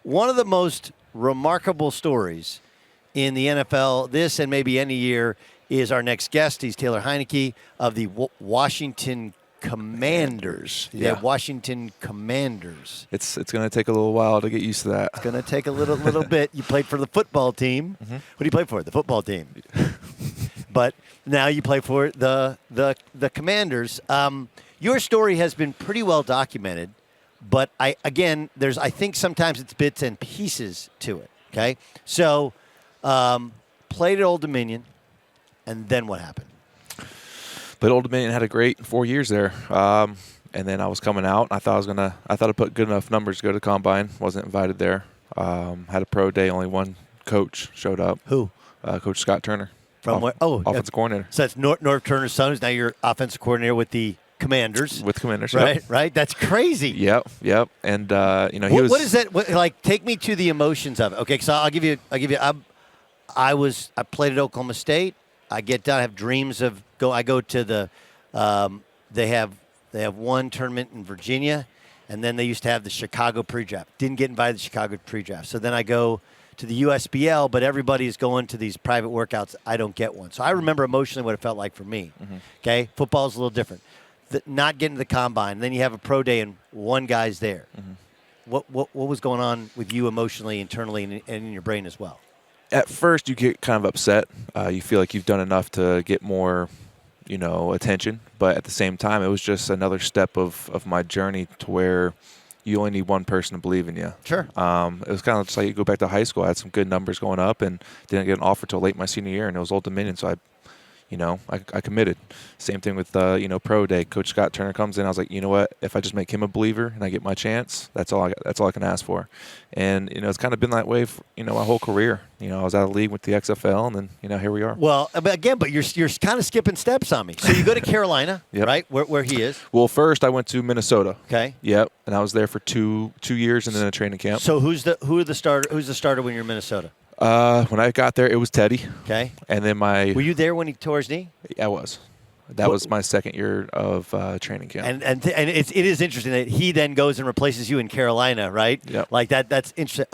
one of the most remarkable stories in the NFL this and maybe any year is our next guest. He's Taylor Heinicke of the Washington Commanders. Yeah, Washington Commanders. It's going to take a little while to get used to that. It's going to take a little bit. You played for the football team. Mm-hmm. What do you play for? The football team. But now you play for the Commanders. Your story has been pretty well documented, but I think sometimes it's bits and pieces to it. Okay, so played at Old Dominion, and then what happened? But Old Dominion had a great 4 years there, and then I was coming out. I thought I put good enough numbers to go to the Combine. Wasn't invited there. Had a pro day. Only one coach showed up. Who? Coach Scott Turner. From where? Oh, offensive coordinator. So that's Norv Turner's son, who's now your offensive coordinator with the Commanders. With Commanders, right? Yep. Right. That's crazy. Yep. And he was. What is that? Take me to the emotions of it. Okay, so I'll give you. I played at Oklahoma State. I get done. I have dreams of go. I go to the. They have one tournament in Virginia, and then they used to have the Chicago pre-draft. Didn't get invited to the Chicago pre-draft. So then I go to the USBL, but everybody is going to these private workouts. I don't get one. So I remember emotionally what it felt like for me. Mm-hmm. Okay, football is a little different. Not getting to the Combine, and then you have a pro day and one guy's there. Mm-hmm. What was going on with you emotionally, internally, and in your brain as well? At first, you get kind of upset. You feel like you've done enough to get more, attention. But at the same time, it was just another step of my journey to where you only need one person to believe in you. Sure. It was kind of just like you go back to high school. I had some good numbers going up and didn't get an offer till late my senior year, and it was Old Dominion, so I committed. Same thing with, pro day. Coach Scott Turner comes in. I was like, you know what? If I just make him a believer and I get my chance, that's all I can ask for. And, it's kind of been that way for, my whole career. I was out of the league with the XFL, and then, here we are. Well, but you're kind of skipping steps on me. So you go to Carolina, yep. right, where he is? Well, first I went to Minnesota. Okay. Yep. And I was there for two years and then a training camp. So who's the starter when you're in Minnesota? When I got there, it was Teddy. Okay. And then Were you there when he tore his knee? I was. That was my second year of training camp. And it is interesting that he then goes and replaces you in Carolina, right? Yep. Like that. That's interesting.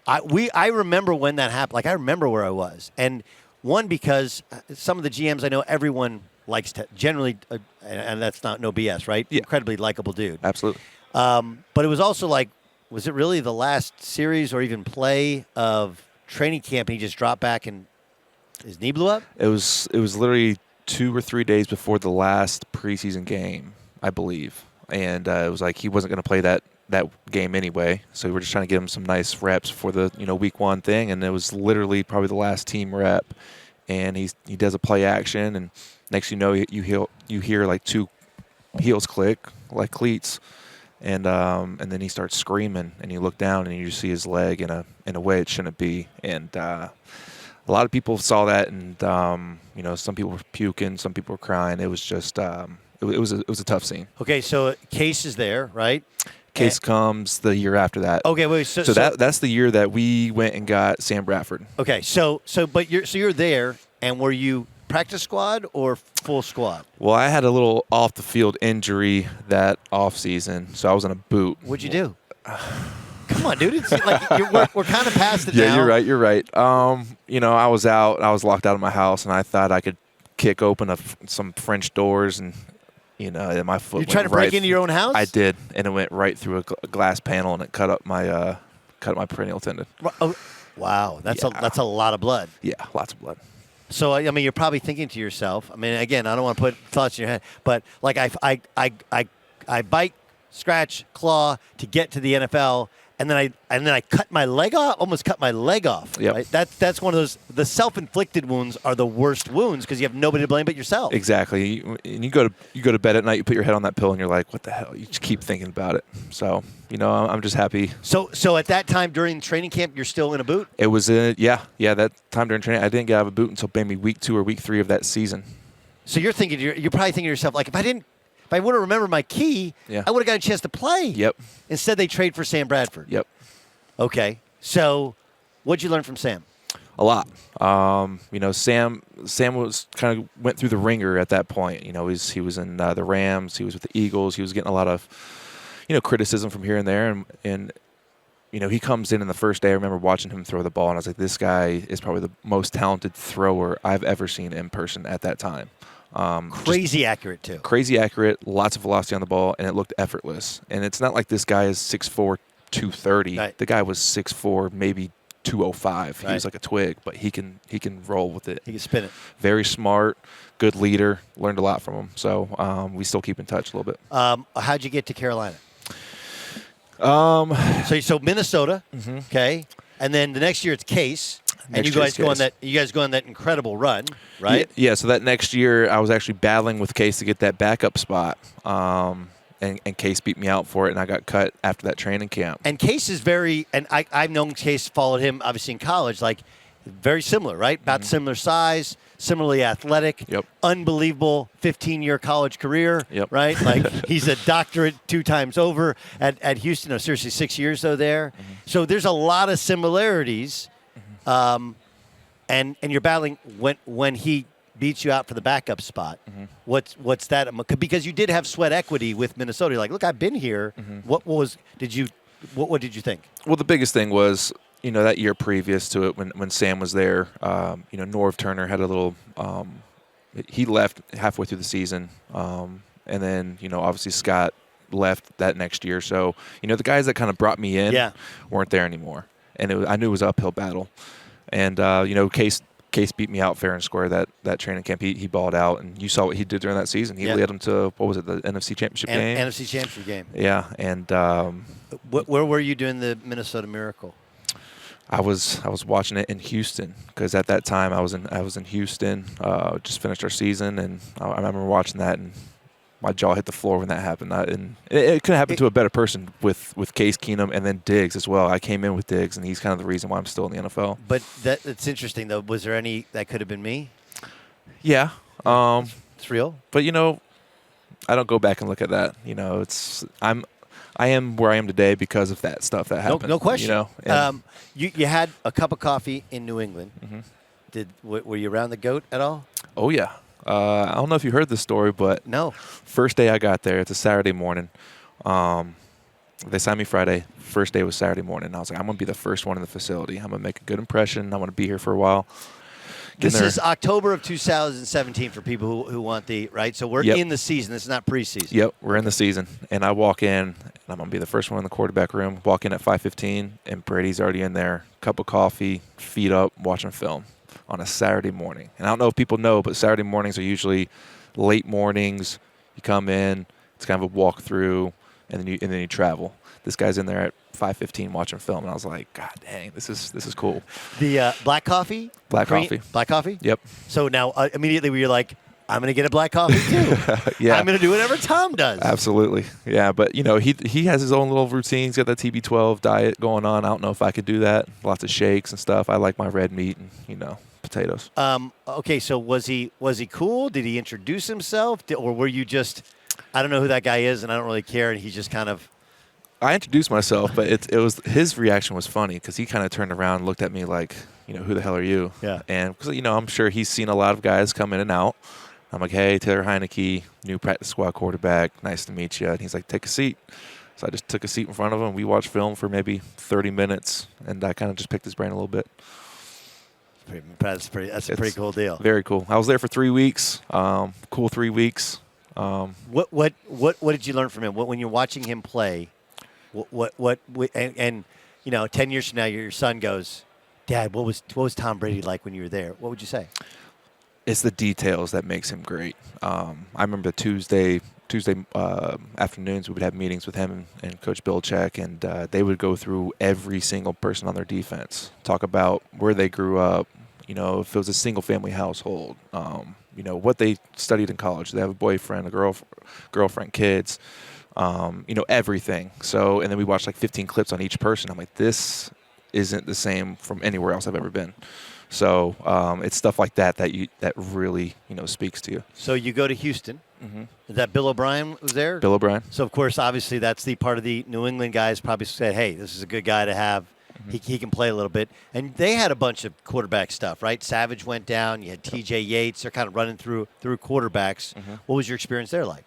I remember when that happened. Like I remember where I was, and one because some of the GMs I know, everyone likes generally, and that's not no BS, right? Yeah. Incredibly likable dude. Absolutely. But it was also like, was it really the last series or even play of training camp? And he just dropped back and his knee blew up? It was literally 2 or 3 days before the last preseason game, I believe. And it was like he wasn't going to play that game anyway. So we were just trying to get him some nice reps for the week 1 thing. And it was literally probably the last team rep. And he does a play action, and next you hear like 2 heels click like cleats. And then he starts screaming, and you look down and you see his leg in a way it shouldn't be. And a lot of people saw that, and some people were puking, some people were crying. It was just it was a tough scene. Okay, so Case is there, right? Case comes the year after that. Okay, wait. So that's the year that we went and got Sam Bradford. Okay, but you're there, and were you practice squad or full squad? Well, I had a little off the field injury that off season, so I was in a boot. What'd you do? Come on, dude. It's like we're kind of past it now. Yeah, you're right. I was locked out of my house, and I thought I could kick open some French doors, and my foot. You're trying to break into your own house? I did, and it went right through a glass panel, and it cut up my peroneal tendon. Oh, wow, that's a lot of blood. Yeah, lots of blood. So I mean, you're probably thinking to yourself. I mean, again, I don't want to put thoughts in your head, but like I bite, scratch, claw to get to the NFL, and then I cut my leg off, almost cut my leg off. Yep. Right? That's one of those. The self-inflicted wounds are the worst wounds because you have nobody to blame but yourself. Exactly. And you go to bed at night, you put your head on that pillow, and you're like, what the hell? You just keep thinking about it. So I'm just happy. So at that time during training camp, you're still in a boot? It was that time during training. I didn't get out of a boot until maybe week 2 or week 3 of that season. So you're probably thinking to yourself, like, if I would have remembered my key, I would have got a chance to play. Yep. Instead, they trade for Sam Bradford. Yep. Okay. So what'd you learn from Sam? A lot. Sam was kind of went through the ringer at that point. He was in the Rams. He was with the Eagles. He was getting a lot of, criticism from here and there. And he comes in the first day. I remember watching him throw the ball, and I was like, this guy is probably the most talented thrower I've ever seen in person at that time. Crazy accurate, too. Crazy accurate, lots of velocity on the ball, and it looked effortless. And it's not like this guy is 6'4", 230. Right. The guy was 6'4", maybe 205. Right. He was like a twig, but he can roll with it. He can spin it. Very smart, good leader. Learned a lot from him. So we still keep in touch a little bit. How'd you get to Carolina? So So Minnesota, okay, and then the next year it's Case, and you guys go on that incredible run, right? Yeah. So that next year I was actually battling with Case to get that backup spot, and Case beat me out for it, and I got cut after that training camp. And Case is I've known Case, followed him obviously in college, like very similar, right? About similar size, similarly athletic. Yep. Unbelievable 15-year college career. Yep. Right? Like he's a doctorate 2 times over at Houston. No, seriously, 6 years though there. So there's a lot of similarities. And you're battling when he beats you out for the backup spot. What's that? Because you did have sweat equity with Minnesota. You're like, look, I've been here. What did you think? Well, the biggest thing was, that year previous to it when Sam was there, Norv Turner had a little he left halfway through the season. And then, obviously Scott left that next year. So, the guys that kind of brought me in weren't there anymore. And I knew it was an uphill battle. And, Case beat me out fair and square that training camp. He balled out, and you saw what he did during that season. He led them to, what was it, the NFC Championship game? NFC Championship game. Yeah, and where were you doing the Minnesota Miracle? I was watching it in Houston because at that time I was in Houston. Just finished our season, and I remember watching that, and my jaw hit the floor when that happened. And it could have happened to a better person with Case Keenum and then Diggs as well. I came in with Diggs, and he's kind of the reason why I'm still in the NFL. But that's interesting, though. Was there any that could have been me? Yeah. It's real. But, I don't go back and look at that. I am where I am today because of that stuff that happened. No question. And you had a cup of coffee in New England. Were you around the GOAT at all? Oh, yeah. I don't know if you heard this story, but no. First day I got there, it's a Saturday morning. They signed me Friday. First day was Saturday morning. I was like, I'm going to be the first one in the facility. I'm going to make a good impression. I want to be here for a while. This is October of 2017 for people who want right? So we're in the season. This is not preseason. Yep, we're in the season. And I walk in, and I'm going to be the first one in the quarterback room. Walk in at 5:15, and Brady's already in there. Cup of coffee, feet up, watching film on a Saturday morning. And I don't know if people know, but Saturday mornings are usually late mornings. You come in, it's kind of a walkthrough, and then you travel. This guy's in there at 5:15 watching film, and I was like, God dang, this is cool. The black coffee? Black coffee. Black coffee? Yep. So now immediately you're like, I'm going to get a black coffee too. Yeah. I'm going to do whatever Tom does. Absolutely. Yeah, but he has his own little routine. He's got that TB12 diet going on. I don't know if I could do that. Lots of shakes and stuff. I like my red meat and potatoes. Okay, so was he cool? Did he introduce himself, or were you just, I don't know who that guy is and I don't really care, and he just kind of? I introduced myself, but it was his reaction was funny because he kind of turned around and looked at me like, who the hell are you? Yeah. And because I'm sure he's seen a lot of guys come in and out. I'm like, hey, Taylor Heinicke, new practice squad quarterback. Nice to meet you. And he's like, take a seat. So I just took a seat in front of him. We watched film for maybe 30 minutes, and I kind of just picked his brain a little bit. That's a pretty cool deal. Very cool. I was there for 3 weeks. Cool 3 weeks. What did you learn from him? When you're watching him play, and 10 years from now, your son goes, Dad, what was Tom Brady like when you were there? What would you say? It's the details that makes him great. I remember Tuesday afternoons we would have meetings with him and Coach Belichick, and they would go through every single person on their defense, talk about where they grew up, if it was a single-family household, what they studied in college. They have a boyfriend, a girlfriend, kids, everything. So, and then we watched like 15 clips on each person. I'm like, this isn't the same from anywhere else I've ever been. So it's stuff like that really speaks to you. So you go to Houston. Mm-hmm. Is that Bill O'Brien was there? Bill O'Brien. So of course, obviously, that's the part of the New England guys probably said, "Hey, this is a good guy to have. Mm-hmm. He can play a little bit." And they had a bunch of quarterback stuff, right? Savage went down. You had T.J. Yates. They're kind of running through quarterbacks. Mm-hmm. What was your experience there like?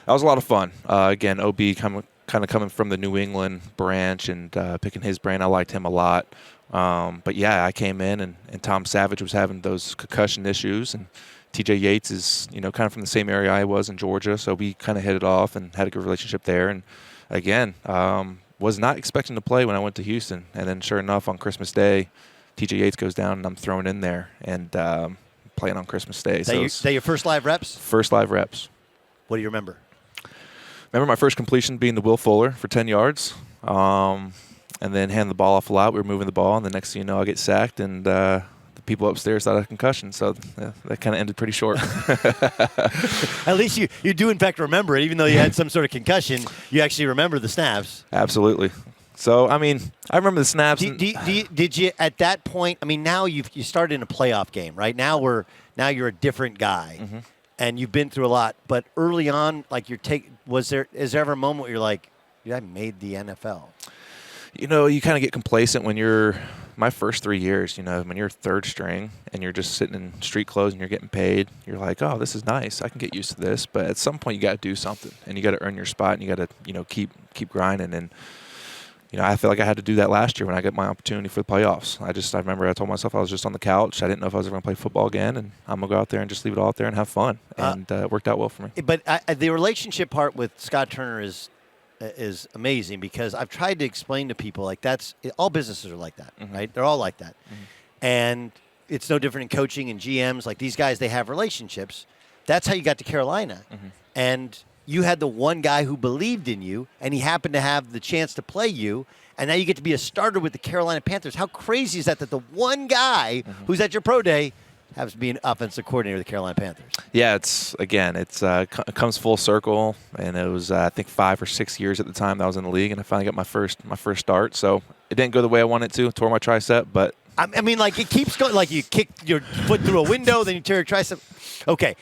That was a lot of fun. Again, OB kind kind of coming from the New England branch and picking his brain, I liked him a lot. But yeah, I came in and Tom Savage was having those concussion issues, and TJ Yates is, kind of from the same area I was in Georgia, so we kind of hit it off and had a good relationship there. And again, was not expecting to play when I went to Houston, and then sure enough on Christmas Day, TJ Yates goes down and I'm thrown in there and playing on Christmas Day. That your first live reps? First live reps. What do you remember? Remember my first completion being to Will Fuller for 10 yards, and then hand the ball off a lot. We were moving the ball, and the next thing you know, I get sacked, and the people upstairs thought I had a concussion. So that kind of ended pretty short. At least you do, in fact, remember it. Even though you had some sort of concussion, you actually remember the snaps. Absolutely. So, I remember the snaps. Did you, at that point, now you started in a playoff game, right? Now you're a different guy. Mm-hmm. And you've been through a lot, but early on, like is there ever a moment where you're like, yeah, I made the NFL? You kind of get complacent when you're my first 3 years. When you're third string and you're just sitting in street clothes and you're getting paid, you're like, oh, this is nice. I can get used to this. But at some point, you got to do something, and you got to earn your spot, and you got to keep grinding. And I feel like I had to do that last year when I got my opportunity for the playoffs. I remember I told myself I was just on the couch. I didn't know if I was ever going to play football again, and I'm going to go out there and just leave it all out there and have fun. And it worked out well for me. But the relationship part with Scott Turner is amazing, because I've tried to explain to people, like, all businesses are like that, mm-hmm. right? They're all like that. Mm-hmm. And it's no different in coaching and GMs. Like, these guys, they have relationships. That's how you got to Carolina. Mm-hmm. And you had the one guy who believed in you, and he happened to have the chance to play you, and now you get to be a starter with the Carolina Panthers. How crazy is that the one guy mm-hmm. who's at your pro day happens to be an offensive coordinator of the Carolina Panthers? Yeah, it comes full circle, and it was I think 5 or 6 years at the time that I was in the league, and I finally got my first start. So it didn't go the way I wanted to. Tore my tricep, but it keeps going. Like, you kick your foot through a window, then you tear your tricep. Okay,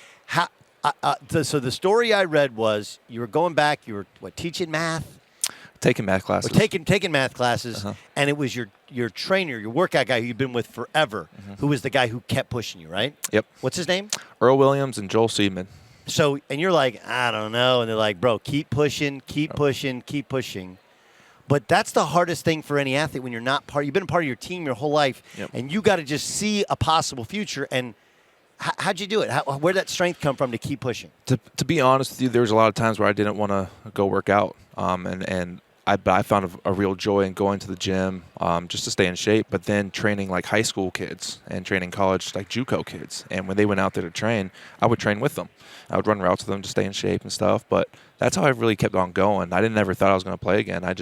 so the story I read was you were going back. You were teaching math. Taking math classes. Taking math classes, uh-huh. And it was your trainer, your workout guy who you've been with forever, mm-hmm. who was the guy who kept pushing you, right? Yep. What's his name? Earl Williams and Joel Seedman. So, and you're like, I don't know. And they're like, bro, keep pushing. But that's the hardest thing for any athlete when you're not you've been a part of your team your whole life, yep. And you got to just see a possible future. And how'd you do it? Where'd that strength come from to keep pushing? To be honest with you, there was a lot of times where I didn't want to go work out. And I found a real joy in going to the gym just to stay in shape, but then training like high school kids and training college like JUCO kids. And when they went out there to train, I would train with them. I would run routes with them to stay in shape and stuff. But that's how I really kept on going. I never thought I was going to play again. I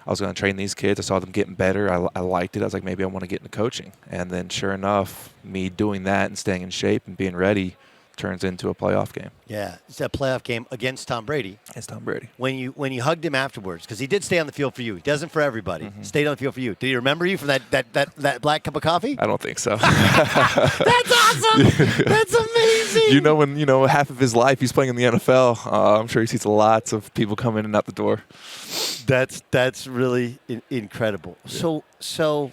was going to train these kids. I saw them getting better. I liked it. I was like, maybe I want to get into coaching. And then sure enough, me doing that and staying in shape and being ready turns into a playoff game. Yeah, it's a playoff game against Tom Brady. Against Tom Brady. When you hugged him afterwards, because he did stay on the field for you. He doesn't for everybody. Mm-hmm. Stayed on the field for you. Did he remember you from that black cup of coffee? I don't think so. That's awesome. That's amazing. When half of his life he's playing in the NFL, I'm sure he sees lots of people come in and out the door. That's really incredible. Yeah. So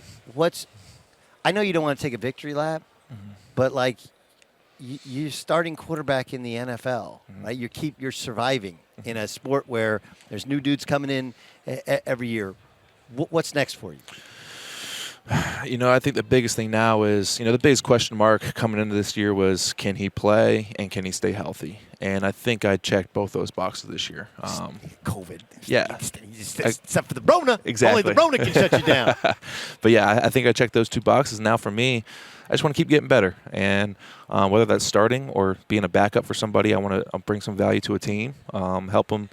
I know you don't want to take a victory lap, mm-hmm. but like, you're starting quarterback in the NFL, mm-hmm. right? You're surviving mm-hmm. in a sport where there's new dudes coming in every year. What's next for you? I think the biggest thing now is, the biggest question mark coming into this year was, can he play and can he stay healthy? And I think I checked both those boxes this year. COVID. Yeah. Except for the Rona. Exactly. Only the Rona can shut you down. But yeah, I think I checked those two boxes. Now for me, I just want to keep getting better. And whether that's starting or being a backup for somebody, I want to bring some value to a team, help them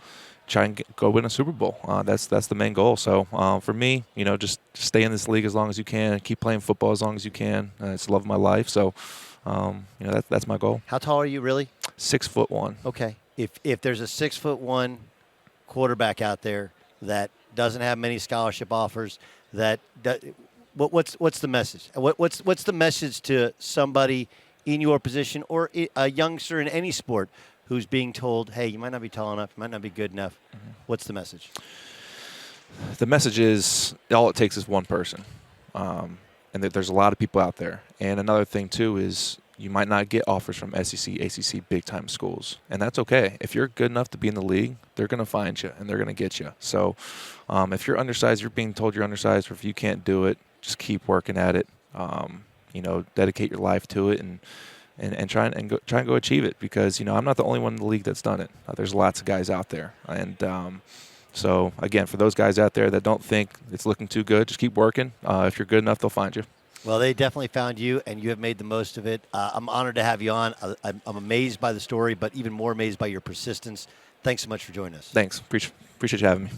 try and go win a Super Bowl. That's the main goal. So for me, just stay in this league as long as you can, keep playing football as long as you can. It's the love of my life. So, that's my goal. How tall are you really? 6'1". Okay. If there's a 6'1" quarterback out there that doesn't have many scholarship offers, what's the message? What's the message to somebody in your position or a youngster in any sport who's being told, hey, you might not be tall enough, you might not be good enough? Mm-hmm. What's the message? The message is all it takes is one person. And there's a lot of people out there. And another thing, too, is you might not get offers from SEC, ACC, big-time schools, and that's okay. If you're good enough to be in the league, they're going to find you, and they're going to get you. So if you're undersized, you're being told you're undersized, or if you can't do it, just keep working at it. Dedicate your life to it, and try and go achieve it, because I'm not the only one in the league that's done it. There's lots of guys out there, and so again, for those guys out there that don't think it's looking too good, just keep working. If you're good enough, they'll find you. Well, they definitely found you, and you have made the most of it. I'm honored to have you on. I'm amazed by the story, but even more amazed by your persistence. Thanks so much for joining us. Thanks. Appreciate you having me.